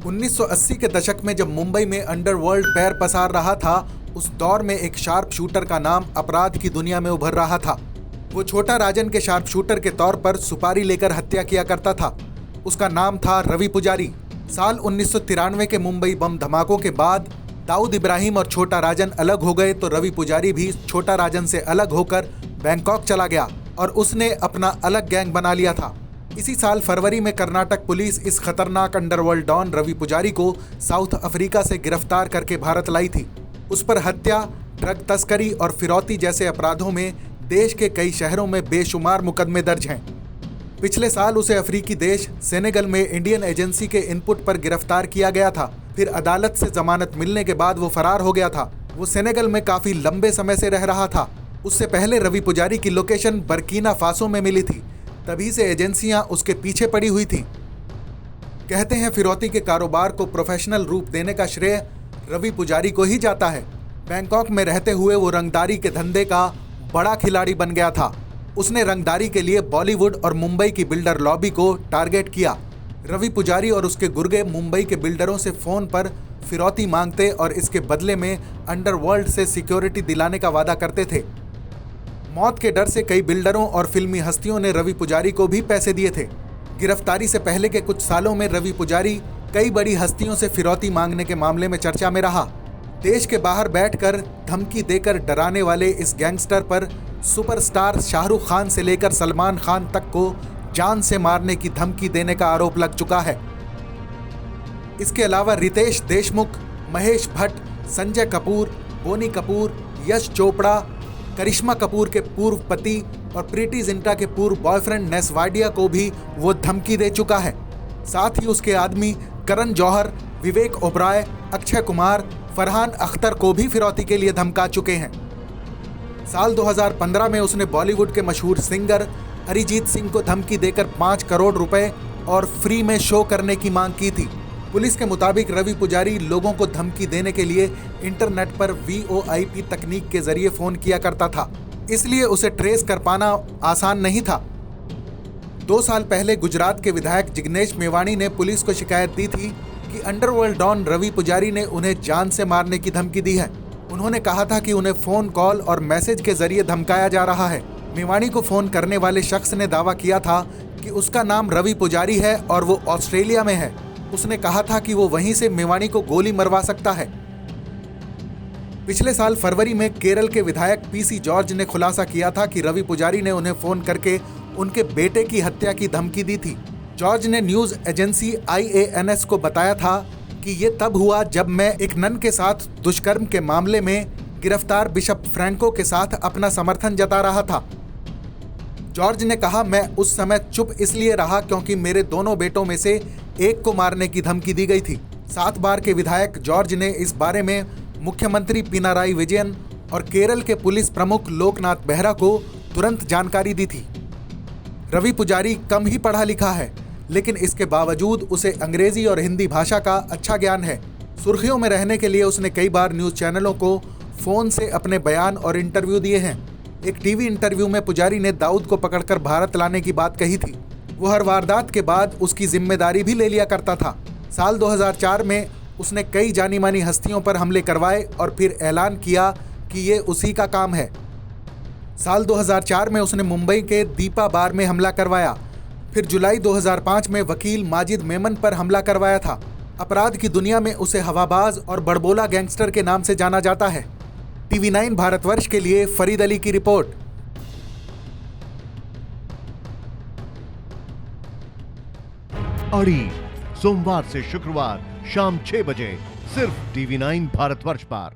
1980 के दशक में जब मुंबई में अंडरवर्ल्ड पैर पसार रहा था, उस दौर में एक शार्प शूटर का नाम अपराध की दुनिया में उभर रहा था। वो छोटा राजन के शार्प शूटर के तौर पर सुपारी लेकर हत्या किया करता था। उसका नाम था रवि पुजारी। साल 1993 के मुंबई बम धमाकों के बाद दाऊद इब्राहिम और छोटा राजन अलग हो गए तो रवि पुजारी भी छोटा राजन से अलग होकर बैंकॉक चला गया और उसने अपना अलग गैंग बना लिया था। इसी साल फरवरी में कर्नाटक पुलिस इस खतरनाक अंडरवर्ल्ड डॉन रवि पुजारी को साउथ अफ्रीका से गिरफ्तार करके भारत लाई थी। उस पर हत्या, ड्रग तस्करी और फिरौती जैसे अपराधों में देश के कई शहरों में बेशुमार मुकदमे दर्ज हैं। पिछले साल उसे अफ्रीकी देश सेनेगल में इंडियन एजेंसी के इनपुट पर गिरफ्तार किया गया था। फिर अदालत से जमानत मिलने के बाद वो फरार हो गया था। वो सेनेगल में काफी लंबे समय से रह रहा था। उससे पहले रवि पुजारी की लोकेशन बर्किना फासो में मिली थी। तभी से एजेंसियां उसके पीछे पड़ी हुई थी। कहते हैं फिरौती के कारोबार को प्रोफेशनल रूप देने का श्रेय रवि पुजारी को ही जाता है। बैंकॉक में रहते हुए वो रंगदारी के धंधे का बड़ा खिलाड़ी बन गया था। उसने रंगदारी के लिए बॉलीवुड और मुंबई की बिल्डर लॉबी को टारगेट किया। रवि पुजारी और उसके गुर्गे मुंबई के बिल्डरों से फोन पर फिरौती मांगते और इसके बदले में अंडरवर्ल्ड से सिक्योरिटी दिलाने का वादा करते थे। मौत के डर से कई बिल्डरों और फिल्मी हस्तियों ने रवि पुजारी को भी पैसे दिए थे। गिरफ्तारी से पहले के कुछ सालों में रवि पुजारी कई बड़ी हस्तियों से फिरौती मांगने के मामले में चर्चा में रहा। देश के बाहर बैठकर धमकी देकर डराने वाले इस गैंगस्टर पर सुपरस्टार शाहरुख खान से लेकर सलमान खान तक को जान से मारने की धमकी देने का आरोप लग चुका है। इसके अलावा रितेश देशमुख, महेश भट्ट, संजय कपूर, बोनी कपूर, यश चोपड़ा, करिश्मा कपूर के पूर्व पति और प्रीति जिंटा के पूर्व बॉयफ्रेंड नेस वाडिया को भी वो धमकी दे चुका है। साथ ही उसके आदमी करण जौहर, विवेक ओबराय, अक्षय कुमार, फरहान अख्तर को भी फिरौती के लिए धमका चुके हैं। साल 2015 में उसने बॉलीवुड के मशहूर सिंगर अरिजीत सिंह को धमकी देकर 5 करोड़ रुपए और फ्री में शो करने की मांग की थी। पुलिस के मुताबिक रवि पुजारी लोगों को धमकी देने के लिए इंटरनेट पर VoIP तकनीक के जरिए फोन किया करता था, इसलिए उसे ट्रेस कर पाना आसान नहीं था। 2 साल पहले गुजरात के विधायक जिग्नेश मेवाणी ने पुलिस को शिकायत दी थी कि अंडरवर्ल्ड डॉन रवि पुजारी ने उन्हें जान से मारने की धमकी दी है। उन्होंने कहा था कि उन्हें फोन कॉल और मैसेज के जरिए धमकाया जा रहा है। मेवाणी को फोन करने वाले शख्स ने दावा किया था कि उसका नाम रवि पुजारी है और वो ऑस्ट्रेलिया में है। उसने कहा था कि वो वहीं से मेवाणी को गोली मरवा सकता है। पिछले साल फरवरी में केरल के विधायक PC जॉर्ज ने खुलासा किया था कि रवि पुजारी ने उन्हें फोन करके उनके बेटे की हत्या की धमकी दी थी। जॉर्ज ने न्यूज एजेंसी IANS को बताया था कि ये तब हुआ जब मैं एक नन के साथ दुष्कर्म के मामले में गिरफ्तार बिशप फ्रैंको के साथ अपना समर्थन जता रहा था। जॉर्ज ने कहा, मैं उस समय चुप इसलिए रहा क्योंकि मेरे दोनों बेटों में से एक को मारने की धमकी दी गई थी। 7 बार के विधायक जॉर्ज ने इस बारे में मुख्यमंत्री पिनाराई विजयन और केरल के पुलिस प्रमुख लोकनाथ बेहरा को तुरंत जानकारी दी थी। रवि पुजारी कम ही पढ़ा लिखा है, लेकिन इसके बावजूद उसे अंग्रेजी और हिंदी भाषा का अच्छा ज्ञान है। सुर्खियों में रहने के लिए उसने कई बार न्यूज़ चैनलों को फ़ोन से अपने बयान और इंटरव्यू दिए हैं। एक टीवी इंटरव्यू में पुजारी ने दाऊद को पकड़कर भारत लाने की बात कही थी। वो हर वारदात के बाद उसकी जिम्मेदारी भी ले लिया करता था। साल 2004 में उसने कई जानी मानी हस्तियों पर हमले करवाए और फिर ऐलान किया कि ये उसी का काम है। साल 2004 में उसने मुंबई के दीपा बार में हमला करवाया। फिर जुलाई 2005 में वकील माजिद मेमन पर हमला करवाया था। अपराध की दुनिया में उसे हवाबाज और बड़बोला गैंगस्टर के नाम से जाना जाता है। TV9 भारतवर्ष के लिए फरीद अली की रिपोर्ट। अड़ी सोमवार से शुक्रवार शाम 6 बजे सिर्फ TV9 भारतवर्ष पर।